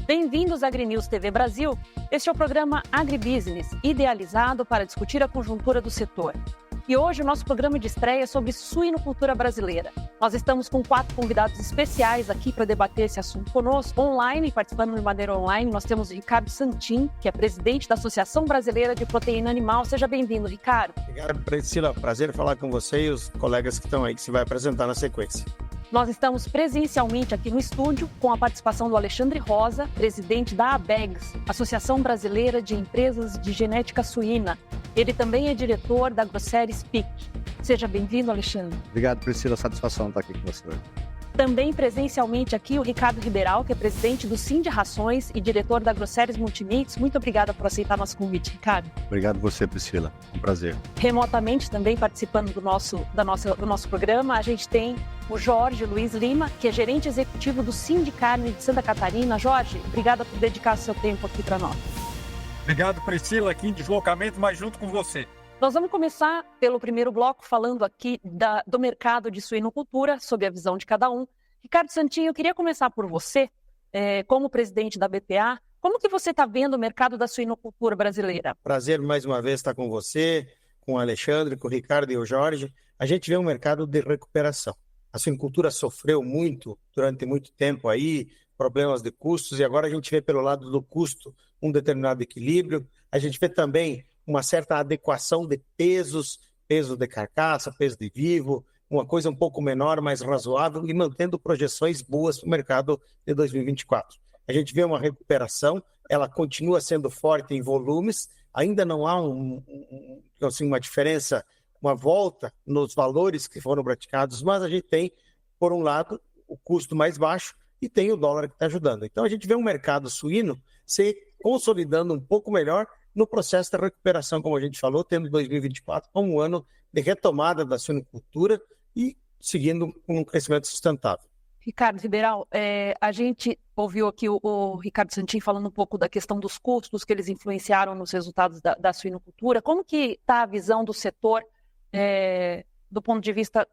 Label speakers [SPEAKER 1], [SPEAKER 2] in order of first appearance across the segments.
[SPEAKER 1] Bem-vindos à AgriNews TV Brasil. Este é o programa Agribusiness, idealizado para discutir a conjuntura do setor. E hoje o nosso programa de estreia é sobre suinocultura brasileira. Nós estamos com 4 convidados especiais aqui para debater esse assunto conosco, online, participando de maneira online. Nós temos o Ricardo Santin, que é presidente da Associação Brasileira de Proteína Animal. Seja bem-vindo, Ricardo.
[SPEAKER 2] Obrigado, Priscila. Prazer falar com você e os colegas que estão aí, que se vai apresentar na sequência.
[SPEAKER 1] Nós estamos presencialmente aqui no estúdio com a participação do Alexandre Rosa, presidente da ABEGS, Associação Brasileira de Empresas de Genética Suína. Ele também é diretor da Grosseries Peak. Seja bem-vindo, Alexandre.
[SPEAKER 3] Obrigado, Priscila. Satisfação estar aqui com você.
[SPEAKER 1] Também presencialmente aqui o Ricardo Riberal, que é presidente do Sind Rações e diretor da Grosseries Multimix. Muito obrigada por aceitar nosso convite, Ricardo.
[SPEAKER 3] Obrigado você, Priscila. Um prazer.
[SPEAKER 1] Remotamente também participando do nosso programa, a gente tem o Jorge Luiz Lima, que é gerente executivo do Sind Carne de Santa Catarina. Jorge, obrigada por dedicar seu tempo aqui para nós.
[SPEAKER 4] Obrigado, Priscila, aqui em deslocamento, mas junto com você.
[SPEAKER 1] Nós vamos começar pelo primeiro bloco falando aqui do mercado de suinocultura, sob a visão de cada um. Ricardo Santinho, eu queria começar por você, como presidente da BPA. Como que você está vendo o mercado da suinocultura brasileira?
[SPEAKER 2] Prazer mais uma vez estar com você, com o Alexandre, com o Ricardo e o Jorge. A gente vê um mercado de recuperação. A suinocultura sofreu muito durante muito tempo aí, problemas de custos, e agora a gente vê pelo lado do custo um determinado equilíbrio. A gente vê também uma certa adequação de pesos, peso de carcaça, peso de vivo, uma coisa um pouco menor, mais razoável e mantendo projeções boas para o mercado de 2024. A gente vê uma recuperação, ela continua sendo forte em volumes, ainda não há uma diferença, uma volta nos valores que foram praticados, mas a gente tem, por um lado, o custo mais baixo e tem o dólar que está ajudando. Então a gente vê um mercado suíno se consolidando um pouco melhor no processo da recuperação, como a gente falou, tendo 2024 como um ano de retomada da suinocultura e seguindo com um crescimento sustentável.
[SPEAKER 1] Ricardo Riberal, a gente ouviu aqui o Ricardo Santin falando um pouco da questão dos custos que eles influenciaram nos resultados da suinocultura. Como que está a visão do setor do ponto de vista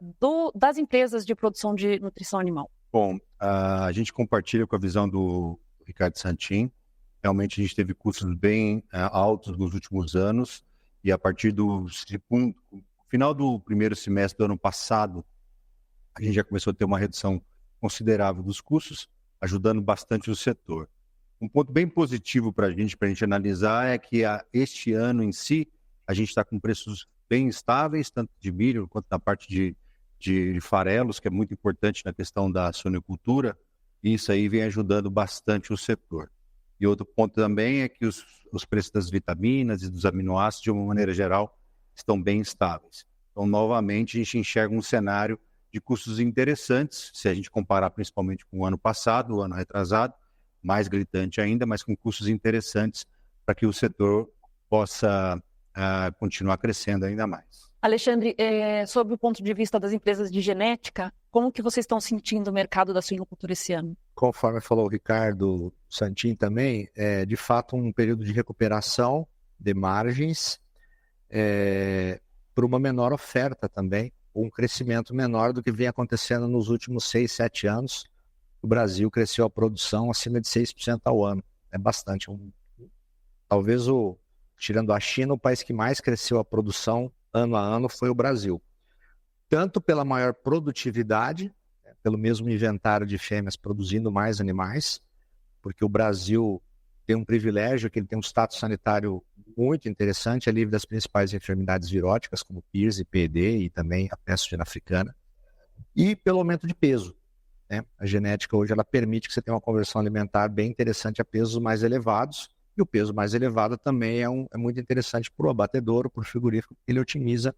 [SPEAKER 1] das empresas de produção de nutrição animal?
[SPEAKER 3] Bom, a gente compartilha com a visão do Ricardo Santin. Realmente a gente teve custos bem altos nos últimos anos e a partir do final do primeiro semestre do ano passado, a gente já começou a ter uma redução considerável dos custos, ajudando bastante o setor. Um ponto bem positivo para a gente analisar é que este ano em si, a gente está com preços bem estáveis, tanto de milho quanto na parte de farelos, que é muito importante na questão da suinocultura, e isso aí vem ajudando bastante o setor. E outro ponto também é que os preços das vitaminas e dos aminoácidos, de uma maneira geral, estão bem estáveis. Então, novamente, a gente enxerga um cenário de custos interessantes, se a gente comparar principalmente com o ano passado, o ano retrasado, mais gritante ainda, mas com custos interessantes para que o setor possa continuar crescendo ainda mais.
[SPEAKER 1] Alexandre, sob o ponto de vista das empresas de genética, como que vocês estão sentindo o mercado da suinocultura esse ano?
[SPEAKER 5] Conforme falou o Ricardo Santin também, de fato um período de recuperação de margens por uma menor oferta também, um crescimento menor do que vem acontecendo nos últimos 6, 7 anos. O Brasil cresceu a produção acima de 6% ao ano. É bastante. Talvez, tirando a China, o país que mais cresceu a produção ano a ano foi o Brasil. Tanto pela maior produtividade, pelo mesmo inventário de fêmeas produzindo mais animais, porque o Brasil tem um privilégio, que ele tem um status sanitário muito interessante, é livre das principais enfermidades viróticas, como PIRS e PED e também a peste suína africana, e pelo aumento de peso. A genética hoje ela permite que você tenha uma conversão alimentar bem interessante a pesos mais elevados, e o peso mais elevado também é muito interessante para o abatedouro, para o frigorífico, porque ele otimiza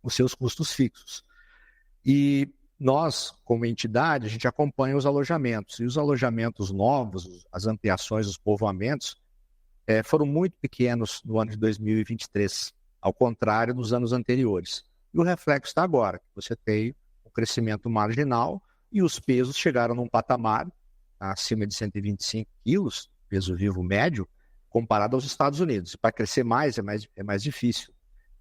[SPEAKER 5] os seus custos fixos. E nós, como entidade, a gente acompanha os alojamentos. E os alojamentos novos, as ampliações, os povoamentos, foram muito pequenos no ano de 2023, ao contrário dos anos anteriores. E o reflexo está agora, que você tem um crescimento marginal e os pesos chegaram num patamar acima de 125 quilos, peso vivo médio, comparado aos Estados Unidos. Para crescer mais é mais difícil.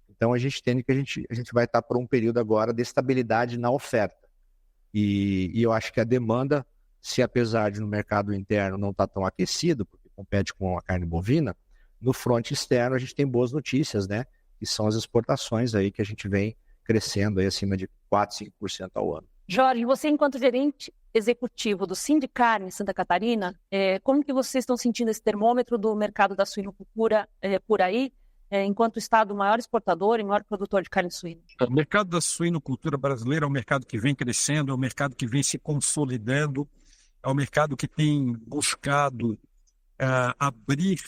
[SPEAKER 5] Então a gente entende que a gente vai estar por um período agora de estabilidade na oferta. E eu acho que a demanda se apesar de no mercado interno não estar tão aquecido, porque compete com a carne bovina, no fronte externo a gente tem boas notícias, né? Que são as exportações aí que a gente vem crescendo aí acima de 4, 5% ao ano.
[SPEAKER 1] Jorge, você enquanto gerente executivo do Sindicarne em Santa Catarina, como que vocês estão sentindo esse termômetro do mercado da suinocultura por aí, enquanto estado maior exportador e maior produtor de carne suína?
[SPEAKER 4] O mercado da suinocultura brasileira é um mercado que vem crescendo, é um mercado que vem se consolidando, é um mercado que tem buscado abrir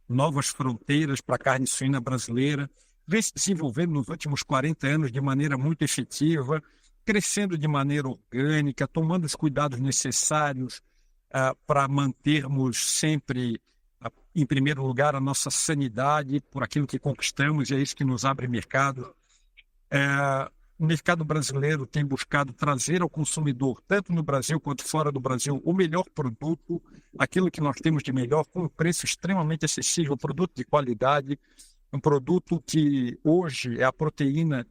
[SPEAKER 4] novas fronteiras para a carne suína brasileira, vem se desenvolvendo nos últimos 40 anos de maneira muito efetiva, crescendo de maneira orgânica, tomando os cuidados necessários para mantermos sempre, em primeiro lugar, a nossa sanidade por aquilo que conquistamos, e é isso que nos abre mercado. O mercado brasileiro tem buscado trazer ao consumidor, tanto no Brasil quanto fora do Brasil, o melhor produto, aquilo que nós temos de melhor, com um preço extremamente acessível, produto de qualidade, um produto que hoje é a proteína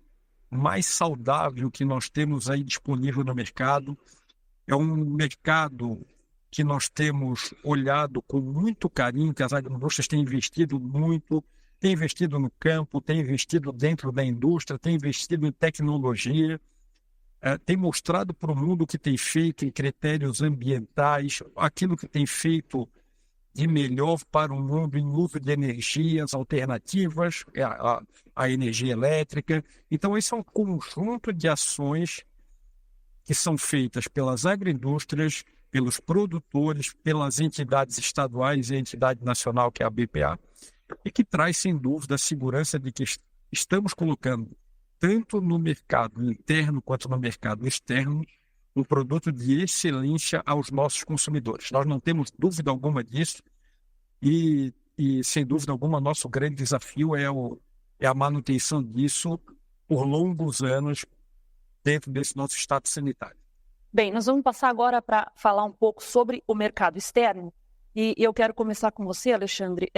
[SPEAKER 4] mais saudável que nós temos aí disponível no mercado. É um mercado que nós temos olhado com muito carinho, que as agroindústrias têm investido muito, têm investido no campo, têm investido dentro da indústria, têm investido em tecnologia, tem mostrado para o mundo o que tem feito em critérios ambientais, aquilo que tem feito de melhor para o mundo em uso de energias alternativas, a energia elétrica. Então, esse é um conjunto de ações que são feitas pelas agroindústrias, pelos produtores, pelas entidades estaduais e a entidade nacional, que é a BPA, e que traz, sem dúvida, a segurança de que estamos colocando, tanto no mercado interno quanto no mercado externo, um produto de excelência aos nossos consumidores. Nós não temos dúvida alguma disso e sem dúvida alguma, nosso grande desafio é a manutenção disso por longos anos dentro desse nosso estado sanitário.
[SPEAKER 1] Bem, nós vamos passar agora para falar um pouco sobre o mercado externo e eu quero começar com você, Alexandre.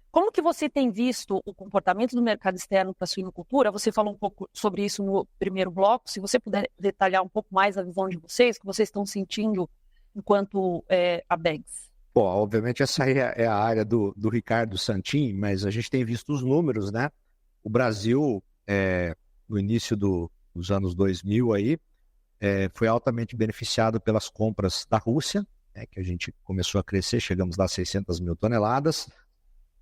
[SPEAKER 1] Como que você tem visto o comportamento do mercado externo para a suinocultura? Você falou um pouco sobre isso no primeiro bloco. Se você puder detalhar um pouco mais a visão de vocês, que vocês estão sentindo enquanto a Banks.
[SPEAKER 5] Bom, obviamente essa aí é a área do Ricardo Santin, mas a gente tem visto os números, né? O Brasil, no início dos anos 2000 aí, foi altamente beneficiado pelas compras da Rússia, que a gente começou a crescer, chegamos lá a 600 mil toneladas,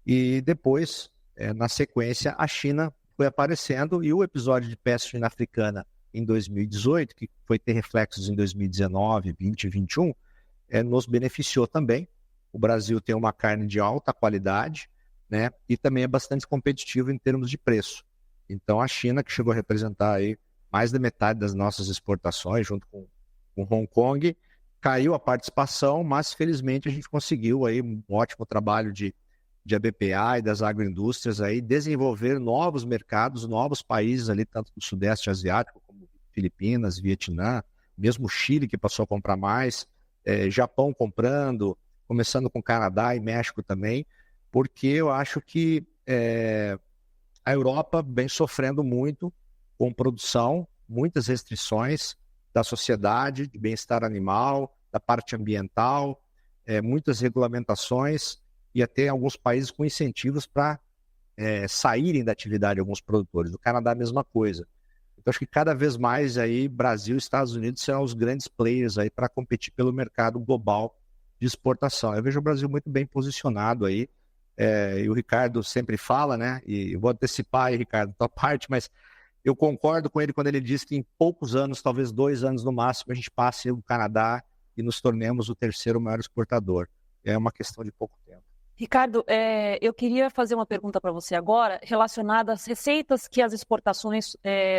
[SPEAKER 5] e depois, na sequência, a China foi aparecendo, e o episódio de peste suína africana em 2018, que foi ter reflexos em 2019, 20 e 21, nos beneficiou também. O Brasil tem uma carne de alta qualidade, né, e também é bastante competitivo em termos de preço. Então, a China, que chegou a representar aí mais da metade das nossas exportações, junto com Hong Kong, caiu a participação, mas felizmente a gente conseguiu aí um ótimo trabalho de ABPA e das agroindústrias aí desenvolver novos mercados, novos países ali, tanto do Sudeste Asiático como Filipinas, Vietnã, mesmo Chile, que passou a comprar mais, Japão comprando, começando com Canadá e México também, porque eu acho que a Europa vem sofrendo muito com produção, muitas restrições da sociedade, de bem-estar animal, da parte ambiental, muitas regulamentações e até alguns países com incentivos para saírem da atividade de alguns produtores. No Canadá, a mesma coisa. Então, acho que cada vez mais aí Brasil e Estados Unidos serão os grandes players aí para competir pelo mercado global de exportação. Eu vejo o Brasil muito bem posicionado aí, e o Ricardo sempre fala, né? E eu vou antecipar aí, Ricardo, a tua parte, mas eu concordo com ele quando ele diz que em poucos anos, talvez 2 anos no máximo, a gente passe o Canadá e nos tornemos o terceiro maior exportador. É uma questão de pouco tempo.
[SPEAKER 1] Ricardo, eu queria fazer uma pergunta para você agora, relacionada às receitas que as exportações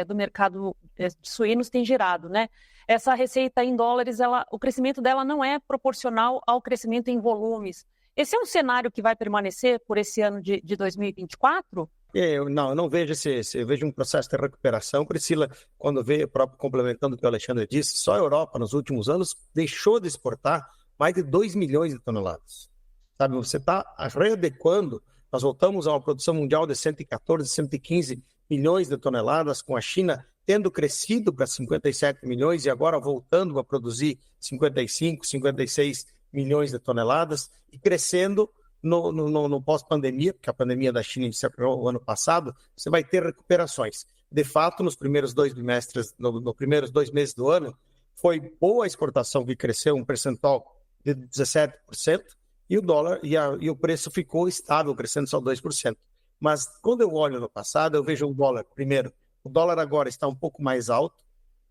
[SPEAKER 1] do mercado de suínos têm gerado, né? Essa receita em dólares, o crescimento dela não é proporcional ao crescimento em volumes. Esse é um cenário que vai permanecer por esse ano de 2024?
[SPEAKER 2] Eu não vejo eu vejo um processo de recuperação. Priscila, quando veio, próprio complementando o que o Alexandre disse, só a Europa nos últimos anos deixou de exportar mais de 2 milhões de toneladas. Sabe, você está readequando, nós voltamos a uma produção mundial de 114, 115 milhões de toneladas, com a China tendo crescido para 57 milhões e agora voltando a produzir 55, 56 milhões de toneladas e crescendo no pós-pandemia, porque a pandemia da China encerrou o ano passado, você vai ter recuperações. De fato, nos primeiros 2 bimestres, nos primeiros 2 meses do ano, foi boa a exportação, que cresceu um percentual de 17%, e o dólar e o preço ficou estável, crescendo só 2%. Mas quando eu olho no passado, eu vejo o dólar, primeiro, o dólar agora está um pouco mais alto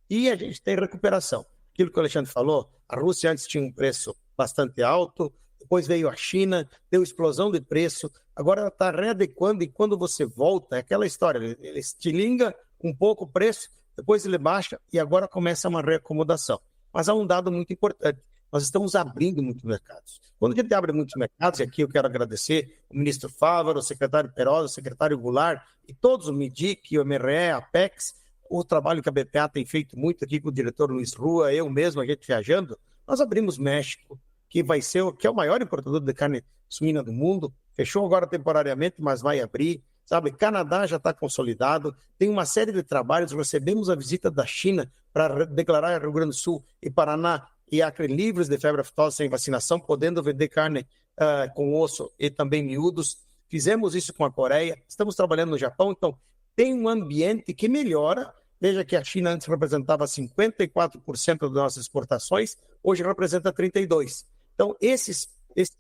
[SPEAKER 2] e a gente tem recuperação. Aquilo que o Alexandre falou, a Rússia antes tinha um preço bastante alto, depois veio a China, deu explosão de preço, agora ela está readequando e quando você volta, é aquela história, ele estilinga um pouco o preço, depois ele baixa e agora começa uma reacomodação. Mas há um dado muito importante, nós estamos abrindo muitos mercados. Quando a gente abre muitos mercados, e aqui eu quero agradecer o ministro Fávaro, o secretário Perosa, o secretário Goulart, e todos, o MIDIC, o MRE, a Apex, o trabalho que a BPA tem feito muito aqui com o diretor Luiz Rua, eu mesmo, a gente viajando, nós abrimos México, que é o maior importador de carne suína do mundo, fechou agora temporariamente, mas vai abrir, sabe? Canadá já está consolidado, tem uma série de trabalhos, recebemos a visita da China para declarar Rio Grande do Sul e Paraná e Acre livres de febre aftosa sem vacinação, podendo vender carne com osso e também miúdos. Fizemos isso com a Coreia, estamos trabalhando no Japão, então tem um ambiente que melhora. Veja que a China antes representava 54% das nossas exportações, hoje representa 32%. Então, esse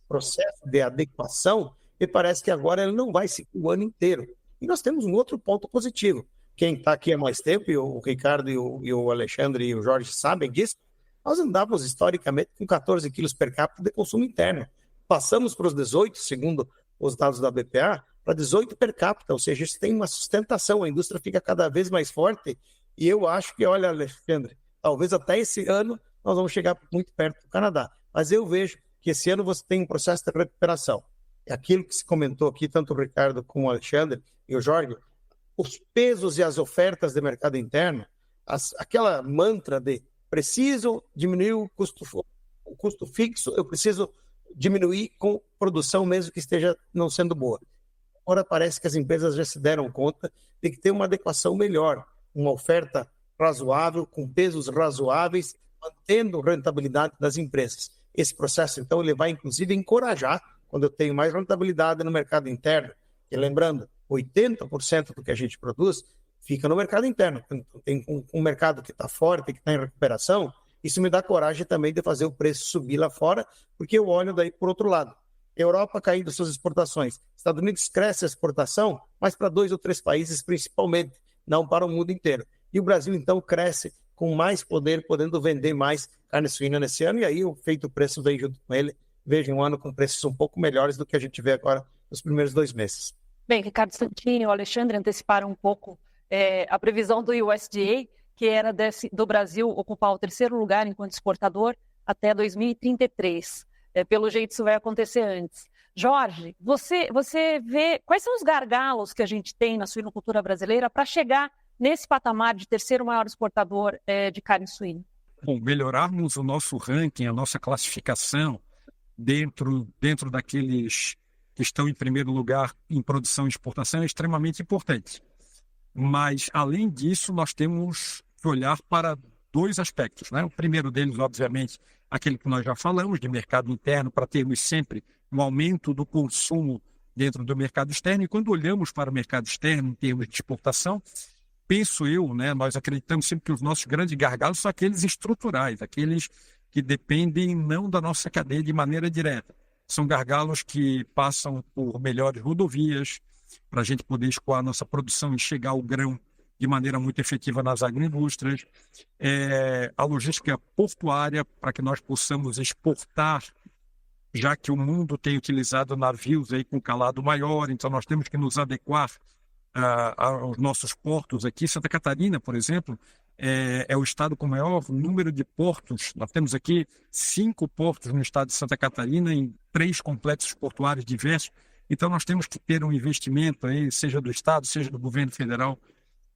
[SPEAKER 2] processo de adequação, me parece que agora ele não vai seguir o ano inteiro. E nós temos um outro ponto positivo. Quem está aqui há mais tempo, e o Ricardo e o Alexandre e o Jorge sabem disso, nós andávamos historicamente com 14 quilos per capita de consumo interno. Passamos para os 18, segundo os dados da BPA, para 18 per capita, ou seja, isso tem uma sustentação, a indústria fica cada vez mais forte, e eu acho que, olha, Alexandre, talvez até esse ano nós vamos chegar muito perto do Canadá, mas eu vejo que esse ano você tem um processo de recuperação. É aquilo que se comentou aqui, tanto o Ricardo como o Alexandre e o Jorge, os pesos e as ofertas de mercado interno, aquela mantra de preciso diminuir o custo fixo, eu preciso diminuir com produção mesmo que esteja não sendo boa. Agora parece que as empresas já se deram conta de que tem uma adequação melhor, uma oferta razoável, com pesos razoáveis, mantendo a rentabilidade das empresas. Esse processo, então, ele vai inclusive encorajar, quando eu tenho mais rentabilidade no mercado interno, e lembrando, 80% do que a gente produz fica no mercado interno. Tem um mercado que está forte, que está em recuperação, isso me dá coragem também de fazer o preço subir lá fora, porque eu olho daí por outro lado. Europa caindo suas exportações. Estados Unidos cresce a exportação, mas para 2 ou 3 países principalmente, não para o mundo inteiro. E o Brasil, então, cresce com mais poder, podendo vender mais carne suína nesse ano, e aí o feito preço vem junto com ele. Veja um ano com preços um pouco melhores do que a gente vê agora nos primeiros 2 meses.
[SPEAKER 1] Bem, Ricardo Santini e o Alexandre anteciparam um pouco a previsão do USDA, que era do Brasil ocupar o 3º lugar enquanto exportador até 2033. Pelo jeito isso vai acontecer antes. Jorge, você vê quais são os gargalos que a gente tem na suinocultura brasileira para chegar nesse patamar de 3º maior exportador de carne suína?
[SPEAKER 4] Bom, melhorarmos o nosso ranking, a nossa classificação dentro daqueles que estão em primeiro lugar em produção e exportação é extremamente importante. Mas, além disso, nós temos que olhar para 2 aspectos, né? O primeiro deles, obviamente, aquele que nós já falamos, de mercado interno, para termos sempre um aumento do consumo dentro do mercado externo. E quando olhamos para o mercado externo, em termos de exportação, penso eu, né, nós acreditamos sempre que os nossos grandes gargalos são aqueles estruturais, aqueles que dependem não da nossa cadeia de maneira direta. São gargalos que passam por melhores rodovias, para a gente poder escoar a nossa produção e chegar ao grão de maneira muito efetiva nas agroindústrias, a logística portuária, para que nós possamos exportar, já que o mundo tem utilizado navios aí com calado maior, então nós temos que nos adequar aos nossos portos aqui. Santa Catarina, por exemplo, é o estado com maior número de portos. Nós temos aqui 5 portos no estado de Santa Catarina, em 3 complexos portuários diversos. Então, nós temos que ter um investimento, aí, seja do Estado, seja do governo federal,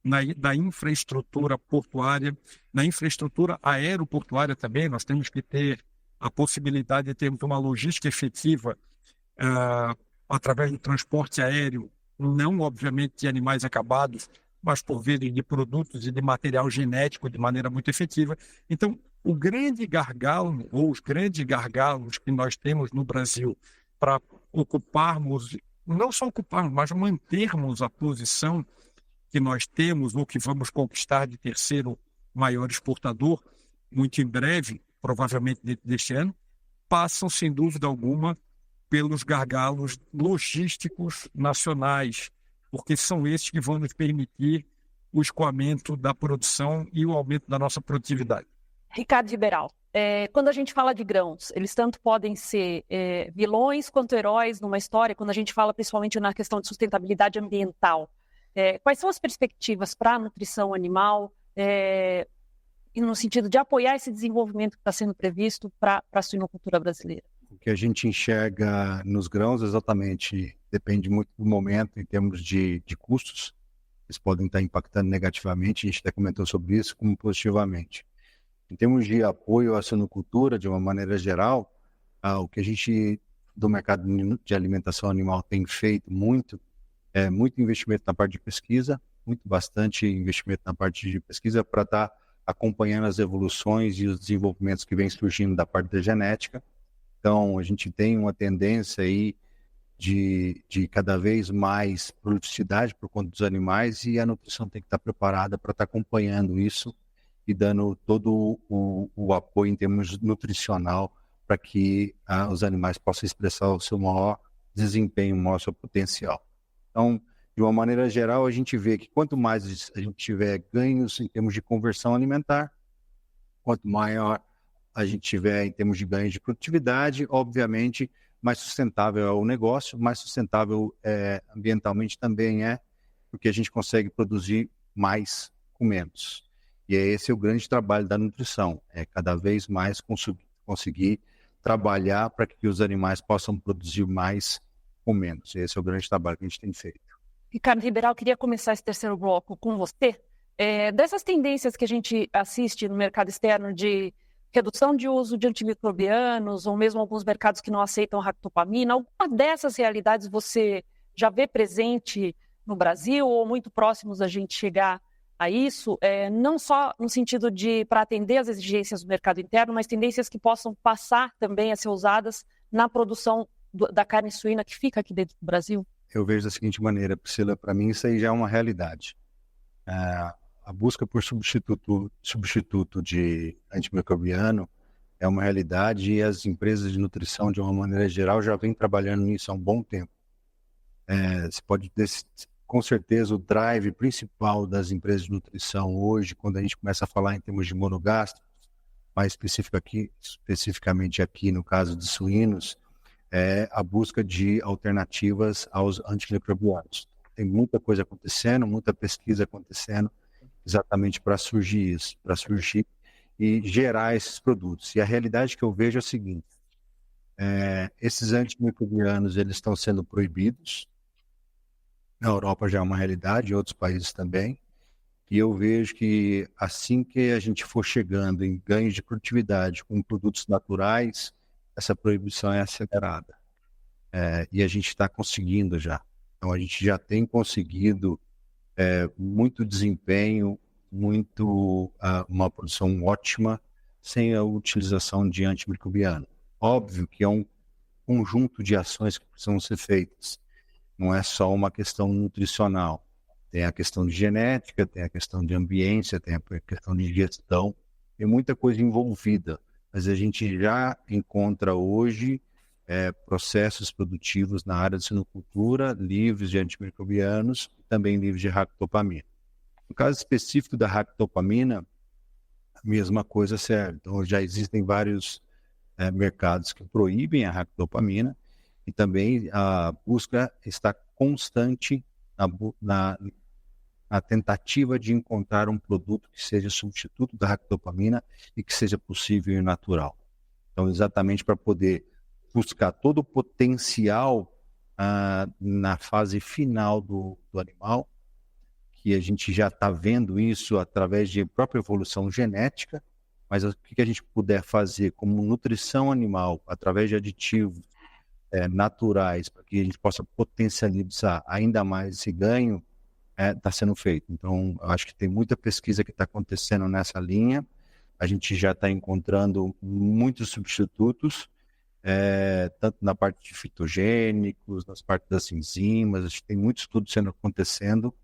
[SPEAKER 4] na infraestrutura portuária, na infraestrutura aeroportuária também. Nós temos que ter a possibilidade de termos uma logística efetiva através do transporte aéreo, não, obviamente, de animais acabados, mas por vezes de produtos e de material genético de maneira muito efetiva. Então, o grande gargalo, ou os grandes gargalos que nós temos no Brasil para ocuparmos, não só ocuparmos, mas mantermos a posição que nós temos ou que vamos conquistar de terceiro maior exportador, muito em breve, provavelmente dentro deste ano, passam, sem dúvida alguma, pelos gargalos logísticos nacionais, porque são esses que vão nos permitir o escoamento da produção e o aumento da nossa produtividade.
[SPEAKER 1] Ricardo Riberal, quando a gente fala de grãos, eles tanto podem ser vilões quanto heróis numa história, quando a gente fala principalmente na questão de sustentabilidade ambiental. Quais são as perspectivas para a nutrição animal e no sentido de apoiar esse desenvolvimento que está sendo previsto para a suinocultura brasileira?
[SPEAKER 3] O que a gente enxerga nos grãos exatamente depende muito do momento em termos de custos. Eles podem estar impactando negativamente, a gente até comentou sobre isso, como positivamente. Em termos de apoio à suinocultura, de uma maneira geral, o que a gente do mercado de alimentação animal tem feito muito investimento na parte de pesquisa, bastante investimento na parte de pesquisa para estar acompanhando as evoluções e os desenvolvimentos que vêm surgindo da parte da genética. Então, a gente tem uma tendência aí de cada vez mais produtividade por conta dos animais, e a nutrição tem que estar preparada para estar acompanhando isso e dando todo o apoio em termos nutricional para que os animais possam expressar o seu maior desempenho, o maior seu potencial. Então, de uma maneira geral, a gente vê que quanto mais a gente tiver ganhos em termos de conversão alimentar, quanto maior a gente tiver em termos de ganhos de produtividade, obviamente, mais sustentável é o negócio, mais sustentável ambientalmente também porque a gente consegue produzir mais com menos. E esse é o grande trabalho da nutrição, cada vez mais conseguir trabalhar para que os animais possam produzir mais com menos. Esse é o grande trabalho que a gente tem feito.
[SPEAKER 1] Ricardo Riberal, queria começar esse terceiro bloco com você. Dessas tendências que a gente assiste no mercado externo de redução de uso de antimicrobianos, ou mesmo alguns mercados que não aceitam ractopamina, alguma dessas realidades você já vê presente no Brasil ou muito próximos da gente chegar a isso, não só no sentido de para atender às exigências do mercado interno, mas tendências que possam passar também a ser usadas na produção da carne suína que fica aqui dentro do Brasil?
[SPEAKER 3] Eu vejo da seguinte maneira, Priscila, para mim isso aí já é uma realidade. A busca por substituto de antimicrobiano é uma realidade, e as empresas de nutrição, de uma maneira geral, já vêm trabalhando nisso há um bom tempo. Você pode ter, com certeza, o drive principal das empresas de nutrição hoje, quando a gente começa a falar em termos de monogástricos, mais especificamente aqui no caso de suínos, é a busca de alternativas aos antimicrobianos. Tem muita coisa acontecendo, muita pesquisa acontecendo, exatamente para surgir isso, para surgir e gerar esses produtos. E a realidade que eu vejo é a seguinte: esses antimicrobianos eles estão sendo proibidos. Na Europa já é uma realidade, em outros países também. E eu vejo que assim que a gente for chegando em ganhos de produtividade com produtos naturais, essa proibição é acelerada. E a gente está conseguindo já. Então a gente já tem conseguido muito desempenho, uma produção ótima, sem a utilização de antimicrobiano. Óbvio que é um conjunto de ações que precisam ser feitas. Não é só uma questão nutricional. Tem a questão de genética, tem a questão de ambiência, tem a questão de gestão, tem muita coisa envolvida. Mas a gente já encontra hoje processos produtivos na área de suinocultura livres de antimicrobianos e também livres de ractopamina. No caso específico da ractopamina, a mesma coisa serve. Então, já existem vários mercados que proíbem a ractopamina, e também a busca está constante na tentativa de encontrar um produto que seja substituto da ractopamina e que seja possível e natural. Então, exatamente para poder buscar todo o potencial na fase final do animal, que a gente já está vendo isso através de própria evolução genética, mas o que a gente puder fazer como nutrição animal, através de aditivos naturais, para que a gente possa potencializar ainda mais esse ganho, está sendo feito. Então, eu acho que tem muita pesquisa que está acontecendo nessa linha. A gente já está encontrando muitos substitutos, tanto na parte de fitogênicos, nas partes das enzimas. Acho que tem muito estudo acontecendo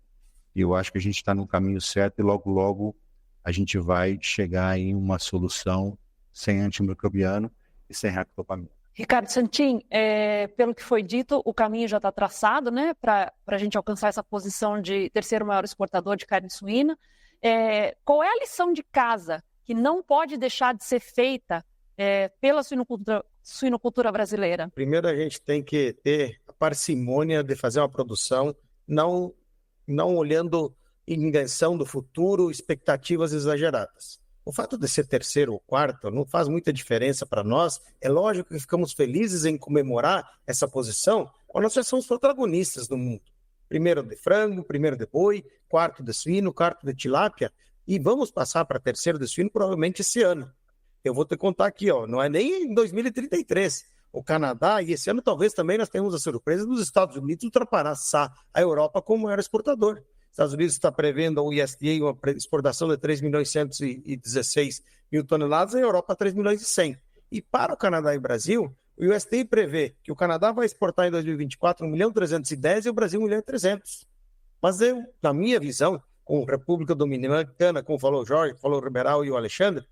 [SPEAKER 3] e eu acho que a gente está no caminho certo e logo, logo a gente vai chegar em uma solução sem antimicrobiano e sem ractopamina.
[SPEAKER 1] Ricardo Santin, pelo que foi dito, o caminho já está traçado, né, para a gente alcançar essa posição de terceiro maior exportador de carne suína. Qual é a lição de casa que não pode deixar de ser feita pela suinocultura brasileira?
[SPEAKER 2] Primeiro, a gente tem que ter a parcimônia de fazer uma produção não olhando invenção do futuro, expectativas exageradas. O fato de ser terceiro ou quarto não faz muita diferença para nós. É lógico que ficamos felizes em comemorar essa posição, mas nós já somos protagonistas do mundo. Primeiro de frango, primeiro de boi, quarto de suíno, quarto de tilápia, e vamos passar para terceiro de suíno provavelmente esse ano. Eu vou te contar aqui, não é nem em 2033. O Canadá, e esse ano talvez também nós tenhamos a surpresa dos Estados Unidos ultrapassar a Europa como maior exportador. Estados Unidos está prevendo o USDA uma exportação de 3.116.000 toneladas, e a Europa 3.100.000. E para o Canadá e Brasil, o USDA prevê que o Canadá vai exportar em 2024 1.310.000 e o Brasil 1.300.000. Mas na minha visão, com República Dominicana, como falou o Jorge, falou o Riberal e o Alexandre,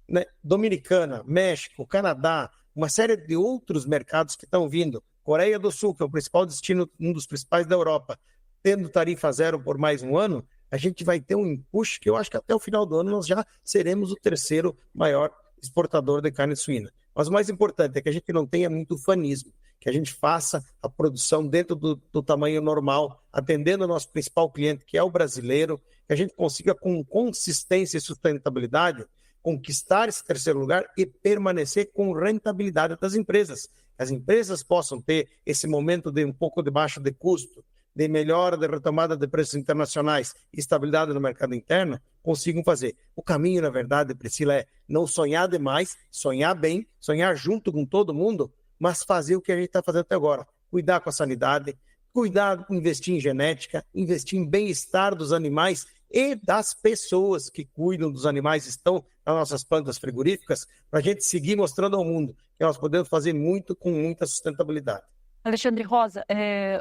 [SPEAKER 2] né, Dominicana, México, Canadá, uma série de outros mercados que estão vindo, Coreia do Sul, que é o principal destino, um dos principais da Europa, tendo tarifa zero por mais um ano, a gente vai ter um empuxo que eu acho que até o final do ano nós já seremos o terceiro maior exportador de carne suína. Mas o mais importante é que a gente não tenha muito ufanismo, que a gente faça a produção dentro do tamanho normal, atendendo o nosso principal cliente, que é o brasileiro, que a gente consiga com consistência e sustentabilidade conquistar esse terceiro lugar e permanecer com rentabilidade das empresas. Que as empresas possam ter esse momento de um pouco de baixa de custo, de melhora, de retomada de preços internacionais e estabilidade no mercado interno, consigam fazer. O caminho, na verdade, Priscila, é não sonhar demais, sonhar bem, sonhar junto com todo mundo, mas fazer o que a gente está fazendo até agora. Cuidar com a sanidade, cuidar com investir em genética, investir em bem-estar dos animais e das pessoas que cuidam dos animais, estão nas nossas plantas frigoríficas, para a gente seguir mostrando ao mundo que nós podemos fazer muito com muita sustentabilidade.
[SPEAKER 1] Alexandre Rosa,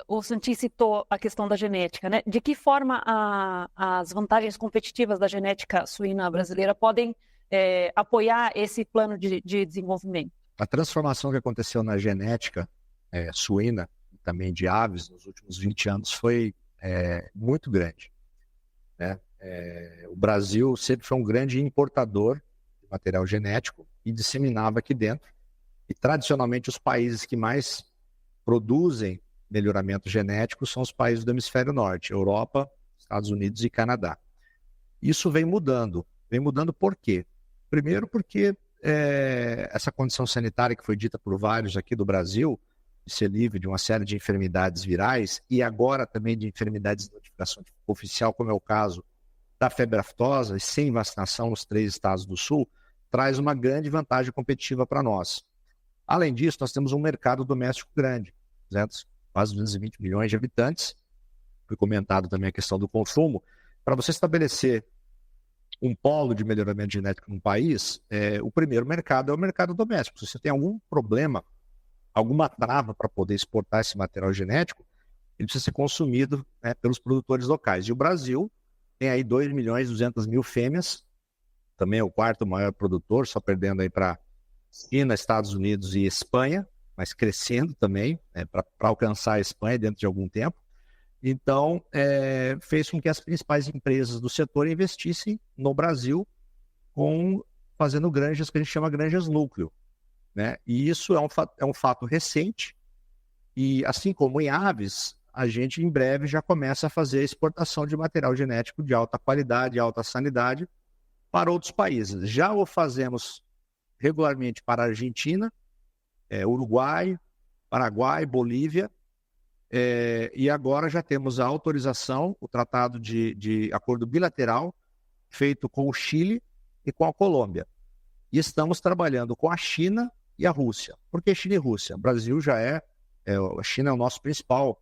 [SPEAKER 1] o Santin citou a questão da genética, né? De que forma as vantagens competitivas da genética suína brasileira podem apoiar esse plano de desenvolvimento?
[SPEAKER 5] A transformação que aconteceu na genética suína, também de aves, nos últimos 20 anos foi muito grande, né? O Brasil sempre foi um grande importador de material genético e disseminava aqui dentro. E, tradicionalmente, os países que mais produzem melhoramento genético são os países do hemisfério norte, Europa, Estados Unidos e Canadá. Isso vem mudando. Vem mudando por quê? Primeiro porque essa condição sanitária que foi dita por vários aqui do Brasil, de ser livre de uma série de enfermidades virais e agora também de enfermidades de notificação oficial, como é o caso da febre aftosa, e sem vacinação nos 3 estados do Sul, traz uma grande vantagem competitiva para nós. Além disso, nós temos um mercado doméstico grande, quase 220 milhões de habitantes. Foi comentado também a questão do consumo. Para você estabelecer um polo de melhoramento genético no país, o primeiro mercado é o mercado doméstico. Se você tem algum problema, alguma trava para poder exportar esse material genético, ele precisa ser consumido pelos produtores locais. E o Brasil tem aí 2.200.000 fêmeas, também é o 4º maior produtor, só perdendo aí para China, Estados Unidos e Espanha, mas crescendo também, para alcançar a Espanha dentro de algum tempo. Então, fez com que as principais empresas do setor investissem no Brasil fazendo granjas que a gente chama granjas núcleo, né? E isso é um fato recente, e assim como em aves, a gente em breve já começa a fazer a exportação de material genético de alta qualidade, alta sanidade para outros países. Já o fazemos regularmente para a Argentina, Uruguai, Paraguai, Bolívia, e agora já temos a autorização, o tratado de acordo bilateral feito com o Chile e com a Colômbia. E estamos trabalhando com a China e a Rússia. Por que China e Rússia? O Brasil já a China é o nosso principal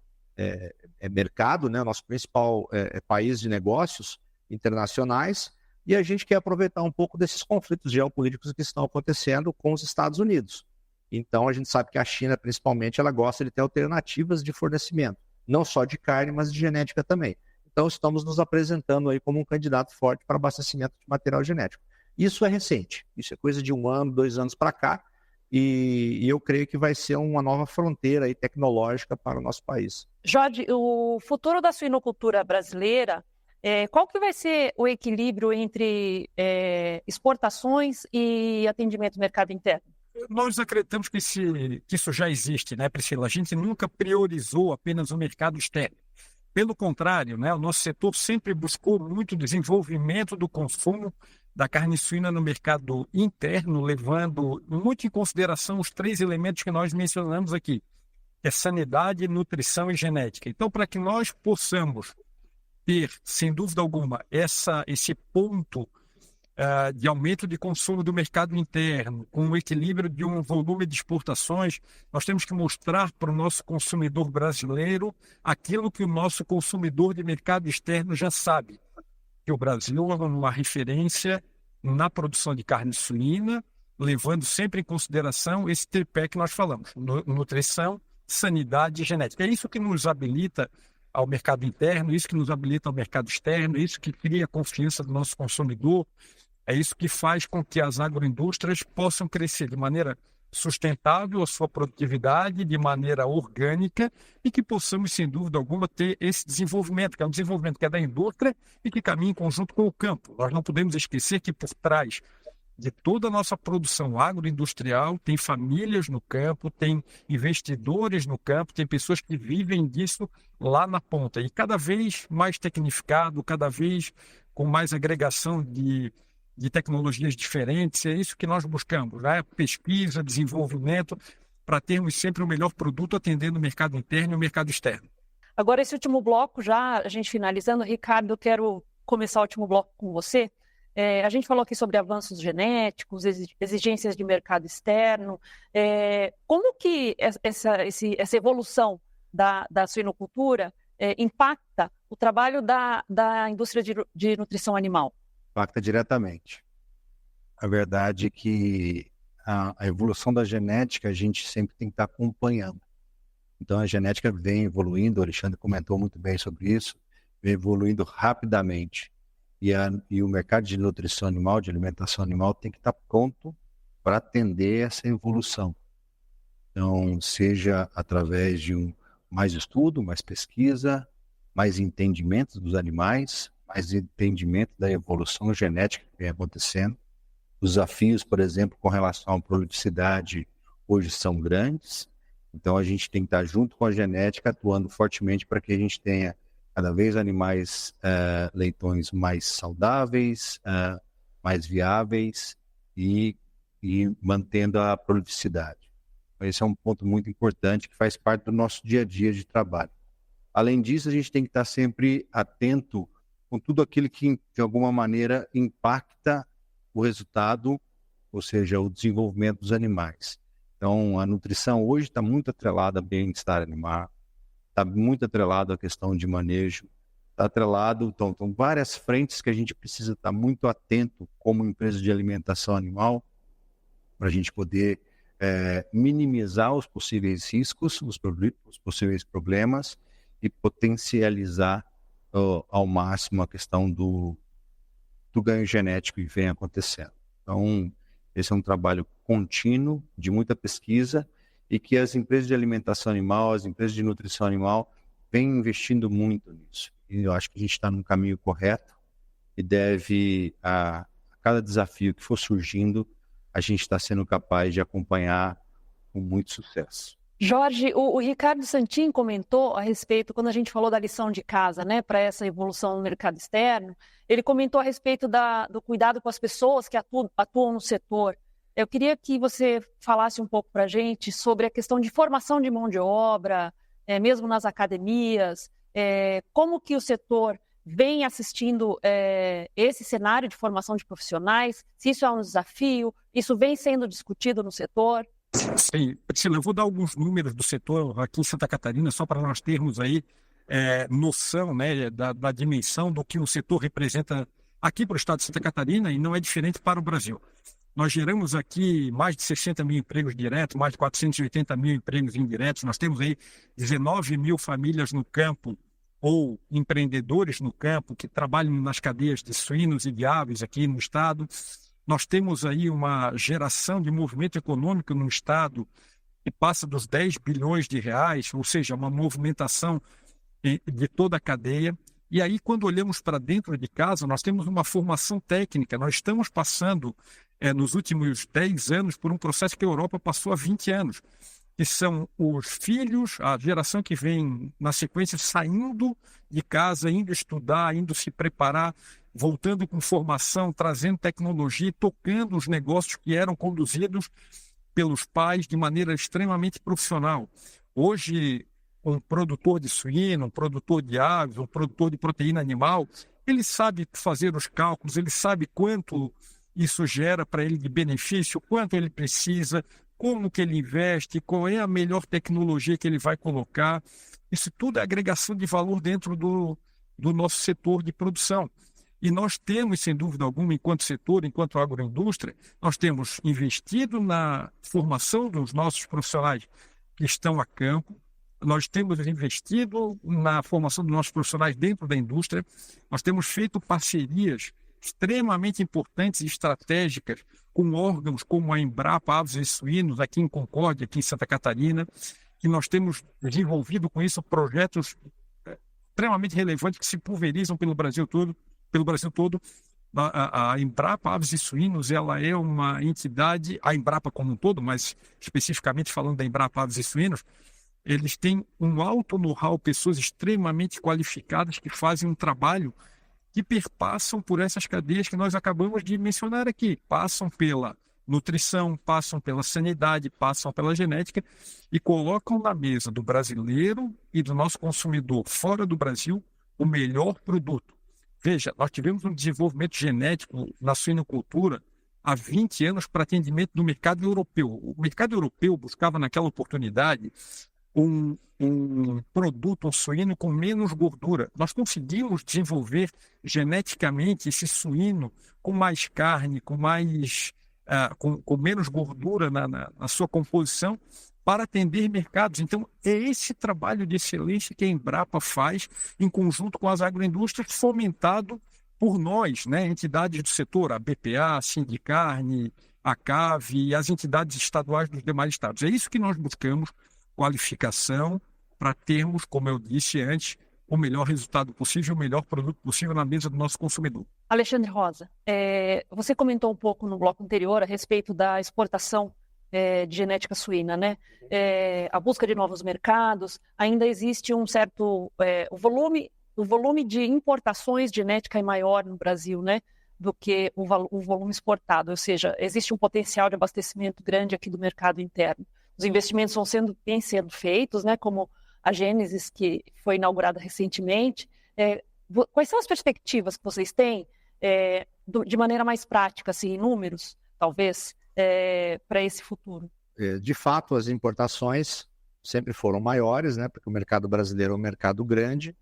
[SPEAKER 5] mercado, né? Nosso principal país de negócios internacionais, e a gente quer aproveitar um pouco desses conflitos geopolíticos que estão acontecendo com os Estados Unidos. Então, a gente sabe que a China, principalmente, ela gosta de ter alternativas de fornecimento, não só de carne, mas de genética também. Então, estamos nos apresentando aí como um candidato forte para abastecimento de material genético. Isso é recente, isso é coisa de 1 ano, 2 anos para cá, e eu creio que vai ser uma nova fronteira aí tecnológica para o nosso país.
[SPEAKER 1] Jorge, o futuro da suinocultura brasileira, qual que vai ser o equilíbrio entre exportações e atendimento ao mercado interno?
[SPEAKER 4] Nós acreditamos que isso já existe, né, Priscila? A gente nunca priorizou apenas o mercado externo. Pelo contrário, né, o nosso setor sempre buscou muito desenvolvimento do consumo da carne suína no mercado interno, levando muito em consideração os 3 elementos que nós mencionamos aqui, que é sanidade, nutrição e genética. Então, para que nós possamos ter, sem dúvida alguma, esse ponto de aumento de consumo do mercado interno, com o equilíbrio de um volume de exportações, nós temos que mostrar para o nosso consumidor brasileiro aquilo que o nosso consumidor de mercado externo já sabe, que o Brasil é uma referência na produção de carne suína, levando sempre em consideração esse tripé que nós falamos, nutrição, sanidade e genética. É isso que nos habilita ao mercado interno, isso que nos habilita ao mercado externo, isso que cria a confiança do nosso consumidor, é isso que faz com que as agroindústrias possam crescer de maneira sustentável a sua produtividade, de maneira orgânica, e que possamos, sem dúvida alguma, ter esse desenvolvimento, que é um desenvolvimento que é da indústria e que caminha em conjunto com o campo. Nós não podemos esquecer que por trás de toda a nossa produção agroindustrial tem famílias no campo, tem investidores no campo, tem pessoas que vivem disso lá na ponta. E cada vez mais tecnificado, cada vez com mais agregação de tecnologias diferentes, é isso que nós buscamos, né? Pesquisa, desenvolvimento, para termos sempre o melhor produto atendendo o mercado interno e o mercado externo.
[SPEAKER 1] Agora, esse último bloco, já a gente finalizando, Ricardo, eu quero começar o último bloco com você. A gente falou aqui sobre avanços genéticos, exigências de mercado externo. Como que essa evolução da suinocultura impacta o trabalho da indústria de nutrição animal?
[SPEAKER 3] Impacta diretamente. A verdade é que a evolução da genética a gente sempre tem que estar acompanhando. Então a genética vem evoluindo, o Alexandre comentou muito bem sobre isso, vem evoluindo rapidamente. E o mercado de nutrição animal, de alimentação animal, tem que estar pronto para atender essa evolução. Então, seja através de mais estudo, mais pesquisa, mais entendimento dos animais, mais entendimento da evolução genética que vem acontecendo. Os desafios, por exemplo, com relação à prolificidade, hoje são grandes. Então, a gente tem que estar junto com a genética, atuando fortemente para que a gente tenha cada vez animais leitões mais saudáveis, mais viáveis e mantendo a prolificidade. Esse é um ponto muito importante que faz parte do nosso dia a dia de trabalho. Além disso, a gente tem que estar sempre atento com tudo aquilo que, de alguma maneira, impacta o resultado, ou seja, o desenvolvimento dos animais. Então, a nutrição hoje está muito atrelada ao bem-estar animal, está muito atrelado à questão de manejo, está atrelado, então várias frentes que a gente precisa estar muito atento como empresa de alimentação animal, para a gente poder minimizar os possíveis riscos, os possíveis problemas e potencializar ao máximo a questão do ganho genético que vem acontecendo. Então, esse é um trabalho contínuo, de muita pesquisa, e que as empresas de alimentação animal, as empresas de nutrição animal, vêm investindo muito nisso. E eu acho que a gente está no caminho correto e deve, a cada desafio que for surgindo, a gente está sendo capaz de acompanhar com muito sucesso.
[SPEAKER 1] Jorge, o Ricardo Santin comentou a respeito, quando a gente falou da lição de casa, né, para essa evolução no mercado externo, ele comentou a respeito do cuidado com as pessoas que atuam no setor. Eu queria que você falasse um pouco para a gente sobre a questão de formação de mão de obra, mesmo nas academias, como que o setor vem assistindo esse cenário de formação de profissionais, se isso é um desafio, isso vem sendo discutido no setor?
[SPEAKER 4] Sim, Priscila, eu vou dar alguns números do setor aqui em Santa Catarina, só para nós termos aí noção, né, da dimensão do que o setor representa aqui para o estado de Santa Catarina, e não é diferente para o Brasil. Nós geramos aqui mais de 60 mil empregos diretos, mais de 480 mil empregos indiretos. Nós temos aí 19 mil famílias no campo ou empreendedores no campo que trabalham nas cadeias de suínos e de aves aqui no estado. Nós temos aí uma geração de movimento econômico no estado que passa dos 10 bilhões de reais, ou seja, uma movimentação de toda a cadeia. E aí, quando olhamos para dentro de casa, nós temos uma formação técnica. Nós estamos passando, nos últimos 10 anos, por um processo que a Europa passou há 20 anos, que são os filhos, a geração que vem na sequência, saindo de casa, indo estudar, indo se preparar, voltando com formação, trazendo tecnologia, tocando os negócios que eram conduzidos pelos pais de maneira extremamente profissional. Hoje, um produtor de suíno, um produtor de aves, um produtor de proteína animal, ele sabe fazer os cálculos, ele sabe quanto isso gera para ele de benefício, quanto ele precisa, como que ele investe, qual é a melhor tecnologia que ele vai colocar. Isso tudo é agregação de valor dentro do nosso setor de produção. E nós temos, sem dúvida alguma, enquanto setor, enquanto agroindústria, nós temos investido na formação dos nossos profissionais que estão a campo, nós temos investido na formação dos nossos profissionais dentro da indústria, nós temos feito parcerias extremamente importantes e estratégicas com órgãos como a Embrapa Aves e Suínos, aqui em Concórdia, aqui em Santa Catarina, que nós temos desenvolvido com isso projetos extremamente relevantes que se pulverizam pelo Brasil todo. A Embrapa Aves e Suínos, ela é uma entidade, a Embrapa como um todo, mas especificamente falando da Embrapa Aves e Suínos, eles têm um alto know-how, pessoas extremamente qualificadas que fazem um trabalho que perpassam por essas cadeias que nós acabamos de mencionar aqui. Passam pela nutrição, passam pela sanidade, passam pela genética e colocam na mesa do brasileiro e do nosso consumidor fora do Brasil o melhor produto. Veja, nós tivemos um desenvolvimento genético na suinocultura há 20 anos para atendimento do mercado europeu. O mercado europeu buscava naquela oportunidade um produto, um suíno com menos gordura. Nós conseguimos desenvolver geneticamente esse suíno com mais carne, com menos gordura na sua composição para atender mercados. Então, é esse trabalho de excelência que a Embrapa faz em conjunto com as agroindústrias, fomentado por nós, né, entidades do setor, a BPA, a Sindicarne, a CAV e as entidades estaduais dos demais estados. É isso que nós buscamos, qualificação, para termos, como eu disse antes, o melhor resultado possível, o melhor produto possível na mesa do nosso consumidor.
[SPEAKER 1] Alexandre Rosa, você comentou um pouco no bloco anterior a respeito da exportação de genética suína, né? A busca de novos mercados, ainda existe um certo... o volume de importações de genética é maior no Brasil, né, do que o volume exportado, ou seja, existe um potencial de abastecimento grande aqui do mercado interno. Os investimentos vêm sendo feitos, né, como a Gênesis, que foi inaugurada recentemente. Quais são as perspectivas que vocês têm, de maneira mais prática, assim, em números, talvez, para esse futuro?
[SPEAKER 5] De fato, as importações sempre foram maiores, né, porque o mercado brasileiro é um mercado grande,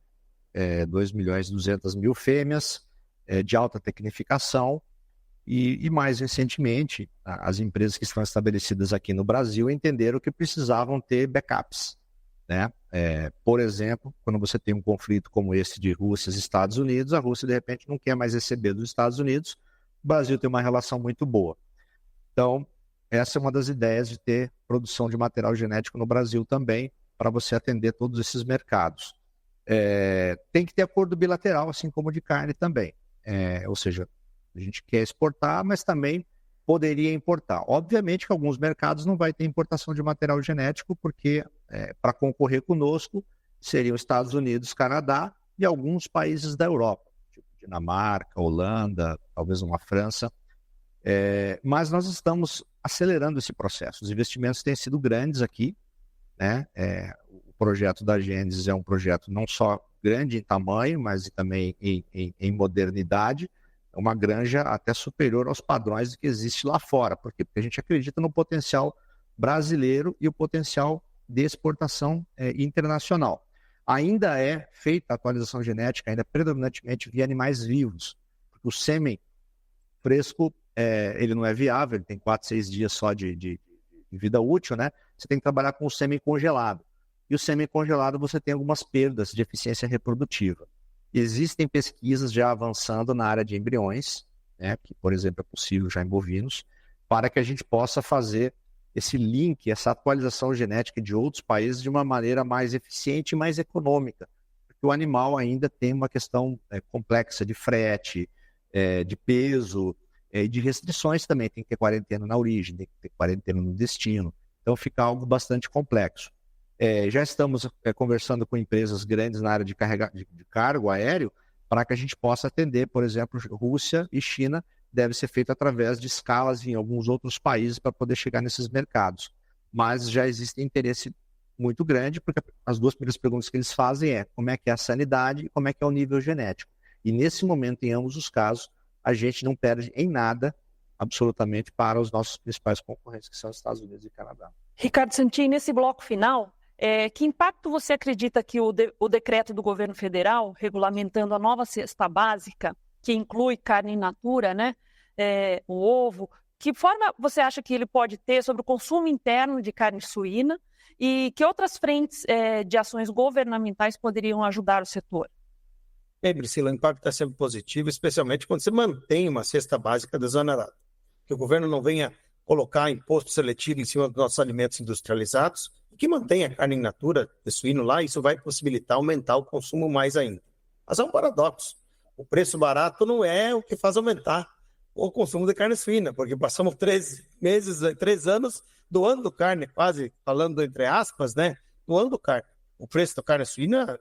[SPEAKER 5] 2.200.000 fêmeas, de alta tecnificação, e mais recentemente, as empresas que estão estabelecidas aqui no Brasil entenderam que precisavam ter backups, né? Por exemplo, quando você tem um conflito como esse de Rússia e Estados Unidos, a Rússia de repente não quer mais receber dos Estados Unidos, o Brasil tem uma relação muito boa. Então, essa é uma das ideias de ter produção de material genético no Brasil também, para você atender todos esses mercados. Tem que ter acordo bilateral, assim como de carne também. Ou seja, a gente quer exportar, mas também poderia importar. Obviamente que alguns mercados não vai ter importação de material genético, porque para concorrer conosco seriam Estados Unidos, Canadá e alguns países da Europa, tipo Dinamarca, Holanda, talvez uma França. Mas nós estamos acelerando esse processo. Os investimentos têm sido grandes aqui, né? O projeto da Gênesis é um projeto não só grande em tamanho, mas também em modernidade. É uma granja até superior aos padrões que existe lá fora. Por quê? Porque a gente acredita no potencial brasileiro e o potencial de exportação internacional. Ainda é feita a atualização genética, ainda predominantemente via animais vivos, porque o sêmen fresco ele não é viável, ele tem 4, 6 dias só de vida útil, né? Você tem que trabalhar com o sêmen congelado. E o sêmen congelado você tem algumas perdas de eficiência reprodutiva. Existem pesquisas já avançando na área de embriões, né, que, por exemplo, é possível já em bovinos, para que a gente possa fazer esse link, essa atualização genética de outros países de uma maneira mais eficiente e mais econômica. Porque o animal ainda tem uma questão complexa de frete, de peso e de restrições também. Tem que ter quarentena na origem, tem que ter quarentena no destino. Então fica algo bastante complexo. Já estamos conversando com empresas grandes na área de cargo aéreo para que a gente possa atender, por exemplo, Rússia e China. Deve ser feito através de escalas em alguns outros países para poder chegar nesses mercados. Mas já existe interesse muito grande, porque as duas primeiras perguntas que eles fazem como é que é a sanidade e como é que é o nível genético. E nesse momento, em ambos os casos, a gente não perde em nada, absolutamente, para os nossos principais concorrentes, que são os Estados Unidos e Canadá.
[SPEAKER 1] Ricardo Santin, nesse bloco final, que impacto você acredita que o decreto do governo federal, regulamentando a nova cesta básica, que inclui carne in natura, né, o ovo, que forma você acha que ele pode ter sobre o consumo interno de carne suína e que outras frentes de ações governamentais poderiam ajudar o setor?
[SPEAKER 2] Bem, Priscila, o impacto está sempre positivo, especialmente quando você mantém uma cesta básica desonerada. Que o governo não venha colocar imposto seletivo em cima dos nossos alimentos industrializados e que mantenha a carne in natura de suíno lá, isso vai possibilitar aumentar o consumo mais ainda. Mas é um paradoxo. O preço barato não é o que faz aumentar o consumo de carne suína, porque passamos 3 anos doando carne, quase falando entre aspas, né? Doando carne. O preço da carne suína